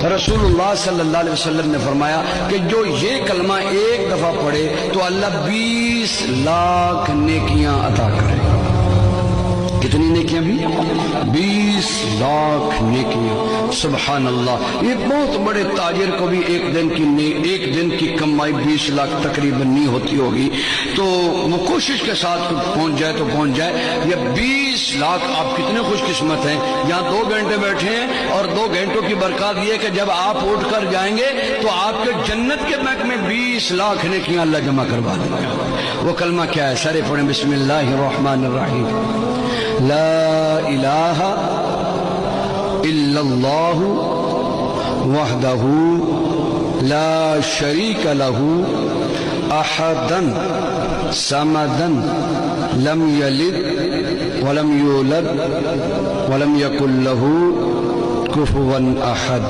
رسول اللہ صلی اللہ علیہ وسلم نے فرمایا کہ جو یہ کلمہ ایک دفعہ پڑھے تو اللہ 20 لاکھ نیکیاں عطا کرے گا۔ کتنی نیکیاں بھی؟ 20 لاکھ نیکیاں۔ سبحان اللہ، یہ بہت بڑے تاجر کو بھی ایک دن کی کمائی 20 لاکھ تقریباً نہیں ہوتی ہوگی، تو وہ کوشش کے ساتھ پہنچ جائے تو پہنچ جائے۔ یہ 20 لاکھ، آپ کتنے خوش قسمت ہیں، یہاں 2 گھنٹے بیٹھے ہیں اور 2 گھنٹوں کی برکات یہ کہ جب آپ اٹھ کر جائیں گے تو آپ کے جنت کے بینک میں 20 لاکھ نیکیاں اللہ جمع کروا دیں گے۔ وہ کلمہ کیا ہے؟ سارے پڑھیں، بسم اللہ الرحمن الرحیم، لا الہ الا اللہ وحدہ لا شریک لہ احدا صمدا لم یلد ولم یولد ولم یکن لہ کفوا احد۔